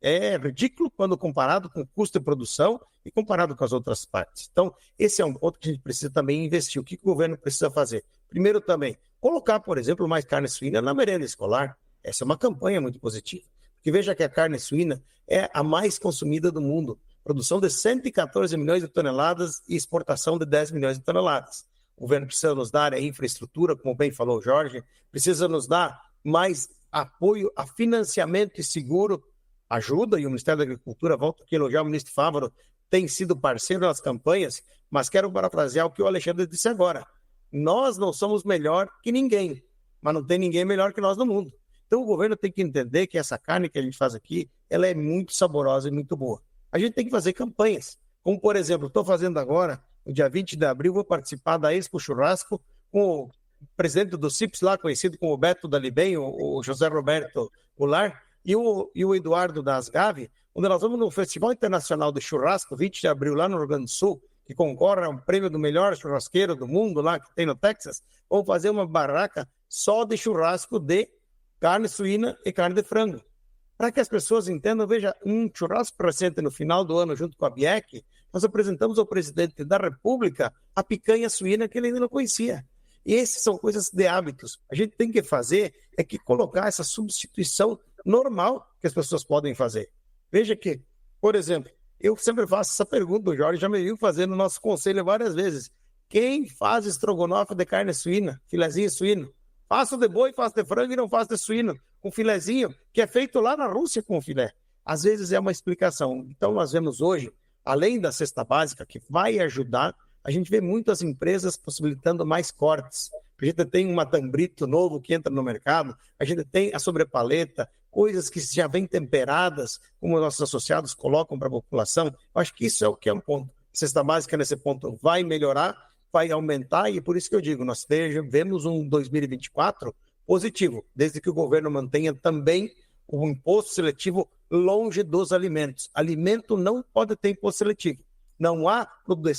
[SPEAKER 2] é ridículo quando comparado com o custo de produção e comparado com as outras partes. Então, esse é um ponto que a gente precisa também investir. O que o governo precisa fazer? Primeiro também, colocar, por exemplo, mais carne suína na merenda escolar. Essa é uma campanha muito positiva. Porque veja que a carne suína é a mais consumida do mundo. Produção de 114 milhões de toneladas e exportação de 10 milhões de toneladas. O governo precisa nos dar a infraestrutura, como bem falou o Jorge, precisa nos dar mais apoio a financiamento e seguro, ajuda, e o Ministério da Agricultura, volto aqui a elogiar o ministro Fávaro, tem sido parceiro nas campanhas, mas quero parafrasear o que o Alexandre disse agora. Nós não somos melhor que ninguém, mas não tem ninguém melhor que nós no mundo. Então o governo tem que entender que essa carne que a gente faz aqui, ela é muito saborosa e muito boa. A gente tem que fazer campanhas, como por exemplo, estou fazendo agora, no dia 20 de abril, vou participar da Expo Churrasco com o presidente do CIPS lá, conhecido como o Beto Dalibem, o José Roberto Goulart, e o Eduardo da Asgave, onde nós vamos no Festival Internacional de Churrasco, 20 de abril, lá no Rio Grande do Sul, que concorre a um prêmio do melhor churrasqueiro do mundo, lá que tem no Texas. Vamos fazer uma barraca só de churrasco de carne suína e carne de frango. Para que as pessoas entendam, veja, um churrasco recente no final do ano, junto com a BIEC, nós apresentamos ao presidente da República a picanha suína que ele ainda não conhecia. E essas são coisas de hábitos. A gente tem que fazer que colocar essa substituição normal que as pessoas podem fazer. Veja que, por exemplo, eu sempre faço essa pergunta, o Jorge já me viu fazendo no nosso conselho várias vezes. Quem faz estrogonofe de carne suína, filezinho suíno? Faço de boi, faço de frango e não faço de suíno, com filezinho, que é feito lá na Rússia com filé. Às vezes é uma explicação. Então nós vemos hoje, além da cesta básica, que vai ajudar, a gente vê muitas empresas possibilitando mais cortes. A gente tem um matambrito novo que entra no mercado, a gente tem a sobrepaleta, coisas que já vêm temperadas, como nossos associados colocam para a população. Eu acho que isso é o que é um ponto. A cesta básica nesse ponto vai melhorar, vai aumentar, e por isso que eu digo, nós vemos um 2024 positivo, desde que o governo mantenha também o imposto seletivo longe dos alimentos. Alimento não pode ter imposto seletivo. Não há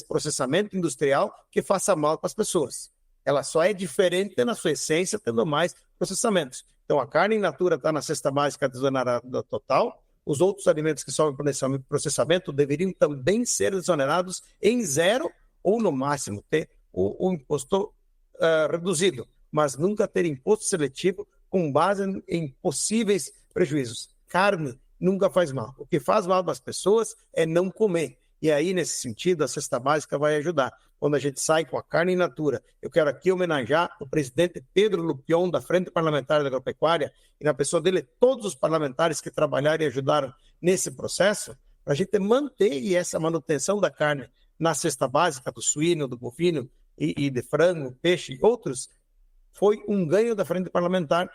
[SPEAKER 2] processamento industrial que faça mal para as pessoas. Ela só é diferente na sua essência, tendo mais processamentos. Então, a carne in natura está na cesta básica desonerada total. Os outros alimentos que sofrem processamento deveriam também ser desonerados em zero ou, no máximo, ter o imposto reduzido, mas nunca ter imposto seletivo com base em possíveis prejuízos. Carne nunca faz mal. O que faz mal para as pessoas é não comer. E aí, nesse sentido, a cesta básica vai ajudar. Quando a gente sai com a carne in natura, eu quero aqui homenagear o presidente Pedro Lupion, da Frente Parlamentar da Agropecuária, e na pessoa dele, todos os parlamentares que trabalharam e ajudaram nesse processo, para a gente manter essa manutenção da carne na cesta básica, do suíno, do bovino e de frango, peixe e outros, foi um ganho da Frente Parlamentar,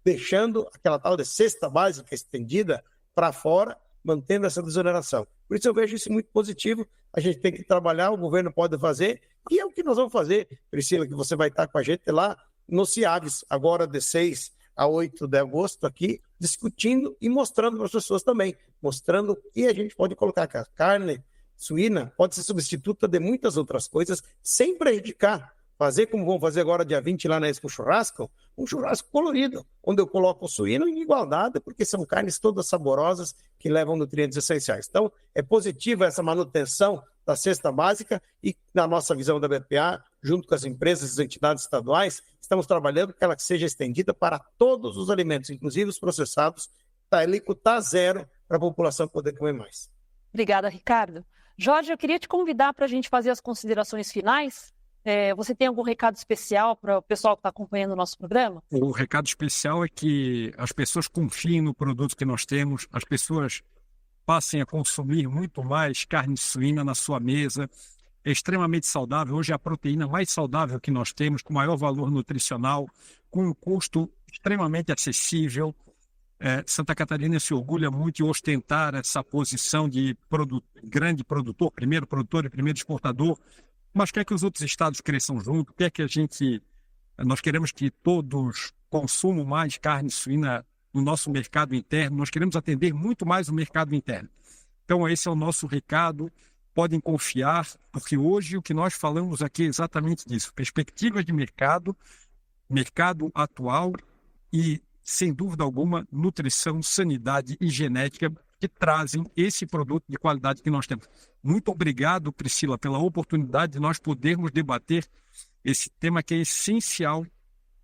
[SPEAKER 2] deixando aquela tal de cesta básica estendida para fora, mantendo essa desoneração. Por isso eu vejo isso muito positivo. A gente tem que trabalhar, o governo pode fazer, e é o que nós vamos fazer, Priscila, que você vai estar com a gente lá no CIAVES, agora de 6 a 8 de agosto, aqui, discutindo e mostrando para as pessoas também, mostrando que a gente pode colocar que a carne suína pode ser substituta de muitas outras coisas, sem prejudicar. Fazer como vamos fazer agora, dia 20, lá na Expo Churrasco, um churrasco colorido, onde eu coloco o suíno em igualdade, porque são carnes todas saborosas que levam nutrientes essenciais. Então, é positiva essa manutenção da cesta básica e, na nossa visão da BPA, junto com as empresas e as entidades estaduais, estamos trabalhando para que ela seja estendida para todos os alimentos, inclusive os processados, da alíquota zero, para a população poder comer mais.
[SPEAKER 1] Obrigada, Ricardo. Jorge, eu queria te convidar para a gente fazer as considerações finais. Você tem algum recado especial para o pessoal que está acompanhando o nosso programa?
[SPEAKER 4] O recado especial é que as pessoas confiem no produto que nós temos, as pessoas passem a consumir muito mais carne suína na sua mesa. É extremamente saudável. Hoje é a proteína mais saudável que nós temos, com maior valor nutricional, com um custo extremamente acessível. Santa Catarina se orgulha muito de ostentar essa posição de grande produtor, primeiro produtor e primeiro exportador, mas quer que os outros estados cresçam junto, nós queremos que todos consumam mais carne suína no nosso mercado interno, nós queremos atender muito mais o mercado interno. Então esse é o nosso recado, podem confiar, porque hoje o que nós falamos aqui é exatamente disso, perspectivas de mercado atual e, sem dúvida alguma, nutrição, sanidade e genética que trazem esse produto de qualidade que nós temos. Muito obrigado, Priscila, pela oportunidade de nós podermos debater esse tema que é essencial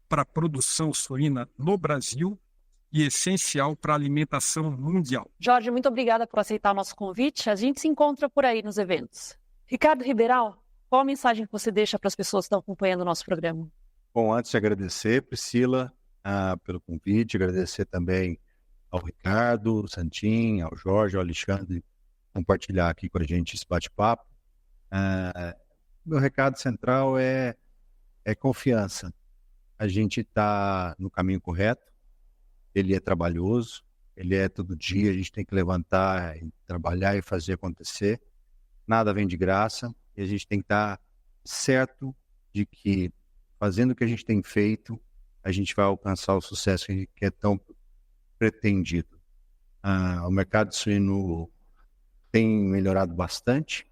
[SPEAKER 4] para a produção suína no Brasil e essencial para a alimentação mundial.
[SPEAKER 1] Jorge, muito obrigada por aceitar o nosso convite. A gente se encontra por aí nos eventos. Ricardo Ribeirão, qual a mensagem que você deixa para as pessoas que estão acompanhando o nosso programa?
[SPEAKER 3] Bom, antes de agradecer, Priscila, pelo convite, agradecer também ao Ricardo Santin, ao Jorge, ao Alexandre, compartilhar aqui com a gente esse bate-papo. Meu recado central é confiança. A gente está no caminho correto, ele é trabalhoso, ele é todo dia, a gente tem que levantar, e trabalhar e fazer acontecer. Nada vem de graça e a gente tem que estar certo de que, fazendo o que a gente tem feito, a gente vai alcançar o sucesso que é tão pretendido. O mercado suíno tem melhorado bastante.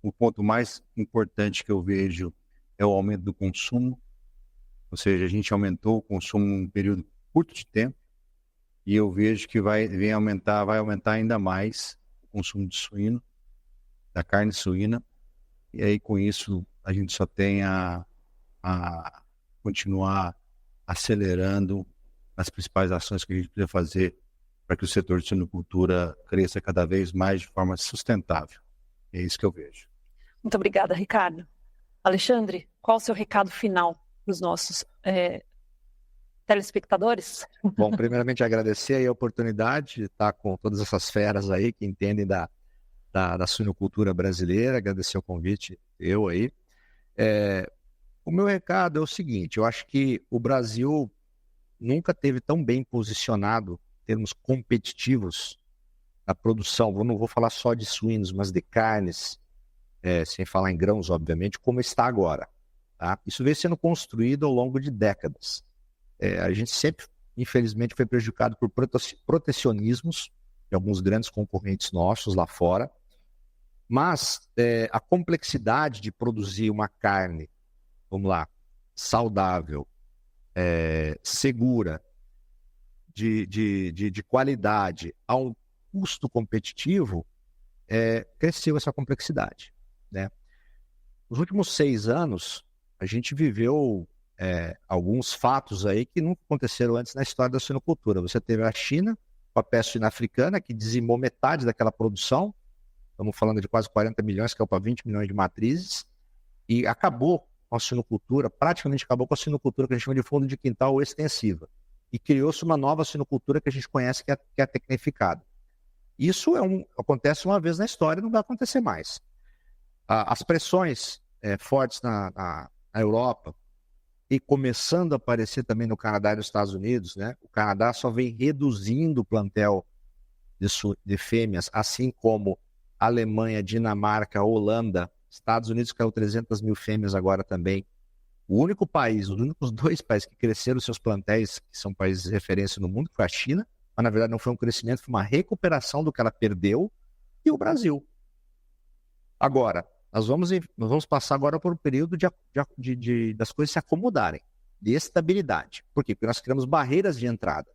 [SPEAKER 3] O ponto mais importante que eu vejo é o aumento do consumo, ou seja, a gente aumentou o consumo em um período curto de tempo e eu vejo que vai aumentar ainda mais o consumo de suíno, da carne suína, e aí com isso a gente só tem a continuar acelerando as principais ações que a gente precisa fazer para que o setor de suinocultura cresça cada vez mais de forma sustentável. É isso que eu vejo.
[SPEAKER 1] Muito obrigada, Ricardo. Alexandre, qual o seu recado final para os nossos telespectadores?
[SPEAKER 5] Bom, primeiramente agradecer aí a oportunidade de estar com todas essas feras aí que entendem da suinocultura brasileira, agradecer o convite eu aí. O meu recado é o seguinte, eu acho que o Brasil nunca teve tão bem posicionado em termos competitivos na produção, eu não vou falar só de suínos, mas de carnes, sem falar em grãos, obviamente, como está agora. Tá? Isso vem sendo construído ao longo de décadas. A gente sempre, infelizmente, foi prejudicado por protecionismos de alguns grandes concorrentes nossos lá fora, mas a complexidade de produzir uma carne, vamos lá, saudável, segura, de qualidade, a um custo competitivo, cresceu essa complexidade. Né? Nos últimos 6 anos, a gente viveu alguns fatos aí que nunca aconteceram antes na história da suinocultura. Você teve a China, com a peste suína africana, que dizimou metade daquela produção, estamos falando de quase 40 milhões, que é para 20 milhões de matrizes, e acabou com a suinocultura, praticamente acabou com a suinocultura que a gente chama de fundo de quintal ou extensiva. E criou-se uma nova suinocultura que a gente conhece, que é a tecnificada. Isso acontece uma vez na história e não vai acontecer mais. As pressões fortes na Europa e começando a aparecer também no Canadá e nos Estados Unidos, né? O Canadá só vem reduzindo o plantel de fêmeas, assim como Alemanha, Dinamarca, Holanda, Estados Unidos caiu 300 mil fêmeas agora também. Os únicos 2 países que cresceram seus plantéis, que são países de referência no mundo, foi a China, mas na verdade não foi um crescimento, foi uma recuperação do que ela perdeu, e o Brasil. Agora, nós vamos passar agora por um período das coisas se acomodarem, de estabilidade. Por quê? Porque nós criamos barreiras de entrada.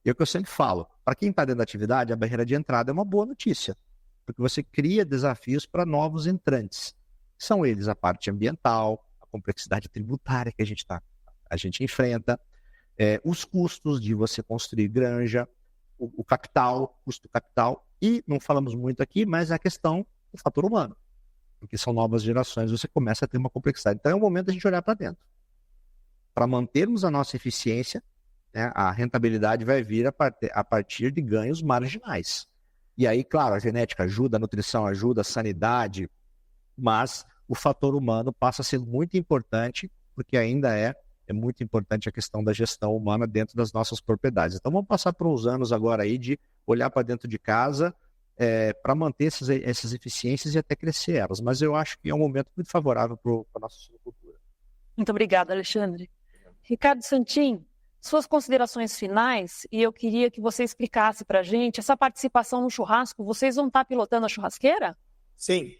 [SPEAKER 5] E é o que eu sempre falo, para quem está dentro da atividade, a barreira de entrada é uma boa notícia, porque você cria desafios para novos entrantes. São eles a parte ambiental, a complexidade tributária que a gente enfrenta, os custos de você construir granja, o capital, custo do capital, e não falamos muito aqui, mas a questão do fator humano. Porque são novas gerações, você começa a ter uma complexidade. Então é o momento da gente olhar para dentro. Para mantermos a nossa eficiência, né, a rentabilidade vai vir a partir de ganhos marginais. E aí, claro, a genética ajuda, a nutrição ajuda, a sanidade, mas o fator humano passa a ser muito importante, porque ainda é muito importante a questão da gestão humana dentro das nossas propriedades. Então vamos passar por uns anos agora aí de olhar para dentro de casa, para manter essas eficiências e até crescer elas. Mas eu acho que é um momento muito favorável para a nossa suinocultura.
[SPEAKER 1] Muito obrigada, Alexandre. Ricardo Santin, suas considerações finais, e eu queria que você explicasse para a gente, essa participação no churrasco, vocês vão estar pilotando a churrasqueira?
[SPEAKER 2] Sim.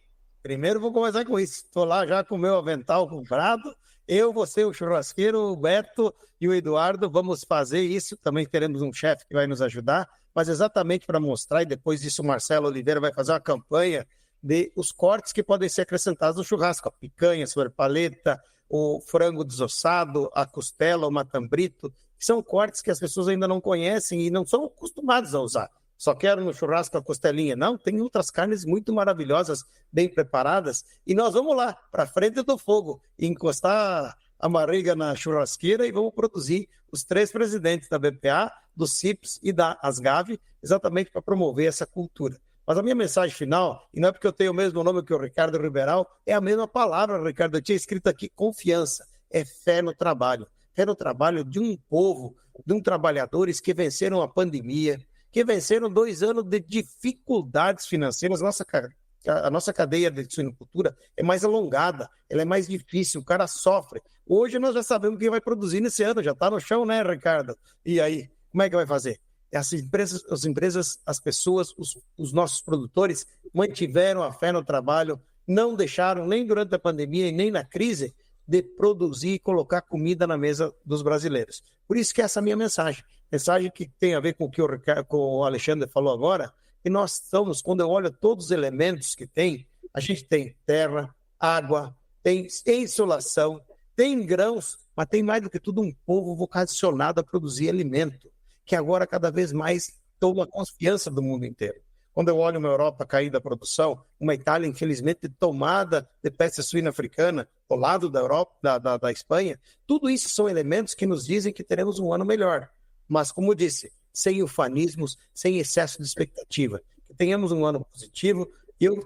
[SPEAKER 2] Primeiro vou começar com isso. Estou lá já com o meu avental comprado. Eu, você, o churrasqueiro, o Beto e o Eduardo, vamos fazer isso. Também teremos um chefe que vai nos ajudar, mas exatamente para mostrar, e depois disso o Marcelo Oliveira vai fazer uma campanha de os cortes que podem ser acrescentados no churrasco. A picanha, sobrepaleta, o frango desossado, a costela, o matambrito, que são cortes que as pessoas ainda não conhecem e não são acostumadas a usar. Só quero no churrasco a costelinha. Não, tem outras carnes muito maravilhosas, bem preparadas. E nós vamos lá, para frente do fogo, encostar a barriga na churrasqueira e vamos produzir os 3 presidentes da BPA, do CIPS e da Asgav, exatamente para promover essa cultura. Mas a minha mensagem final, e não é porque eu tenho o mesmo nome que o Ricardo Riberal, é a mesma palavra, Ricardo. Eu tinha escrito aqui confiança, é fé no trabalho. Fé no trabalho de um povo, de trabalhadores que venceram a pandemia, que venceram 2 anos de dificuldades financeiras. A nossa cadeia de suinocultura é mais alongada, ela é mais difícil, o cara sofre. Hoje nós já sabemos quem vai produzir nesse ano, já está no chão, né, Ricardo? E aí, como é que vai fazer? As empresas, as pessoas, os nossos produtores mantiveram a fé no trabalho, não deixaram nem durante a pandemia e nem na crise de produzir e colocar comida na mesa dos brasileiros. Por isso que essa é a minha mensagem que tem a ver com o que o Alexandre falou agora, e nós estamos, quando eu olho todos os elementos que tem, a gente tem terra, água, tem insolação, tem grãos, mas tem mais do que tudo um povo vocacionado a produzir alimento, que agora cada vez mais toma confiança do mundo inteiro. Quando eu olho uma Europa cair da produção, uma Itália, infelizmente, tomada de peste suína africana, ao lado da Europa, da Espanha, tudo isso são elementos que nos dizem que teremos um ano melhor. Mas, como eu disse, sem ufanismos, sem excesso de expectativa. Que tenhamos um ano positivo. E eu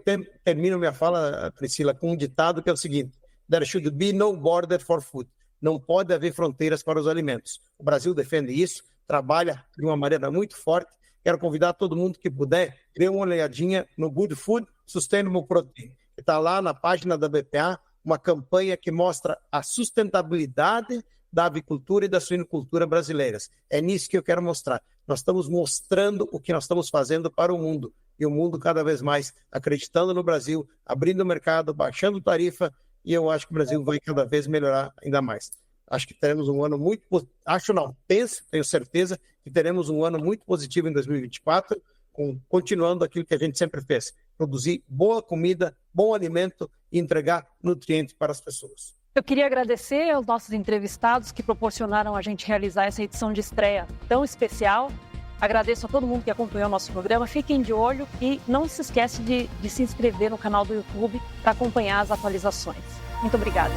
[SPEAKER 2] termino minha fala, Priscila, com um ditado que é o seguinte: There should be no border for food. Não pode haver fronteiras para os alimentos. O Brasil defende isso, trabalha de uma maneira muito forte. Quero convidar todo mundo que puder, dê uma olhadinha no Good Food Sustainable Protein, que está lá na página da BPA, uma campanha que mostra a sustentabilidade da avicultura e da suinocultura brasileiras. É nisso que eu quero mostrar. Nós estamos mostrando o que nós estamos fazendo para o mundo, e o mundo cada vez mais acreditando no Brasil, abrindo o mercado, baixando tarifa, e eu acho que o Brasil vai cada vez melhorar ainda mais. Acho que teremos um ano tenho certeza que teremos um ano muito positivo em 2024, continuando aquilo que a gente sempre fez, produzir boa comida, bom alimento e entregar nutrientes para as pessoas.
[SPEAKER 1] Eu queria agradecer aos nossos entrevistados que proporcionaram a gente realizar essa edição de estreia tão especial. Agradeço a todo mundo que acompanhou o nosso programa. Fiquem de olho e não se esquece de se inscrever no canal do YouTube para acompanhar as atualizações. Muito obrigada.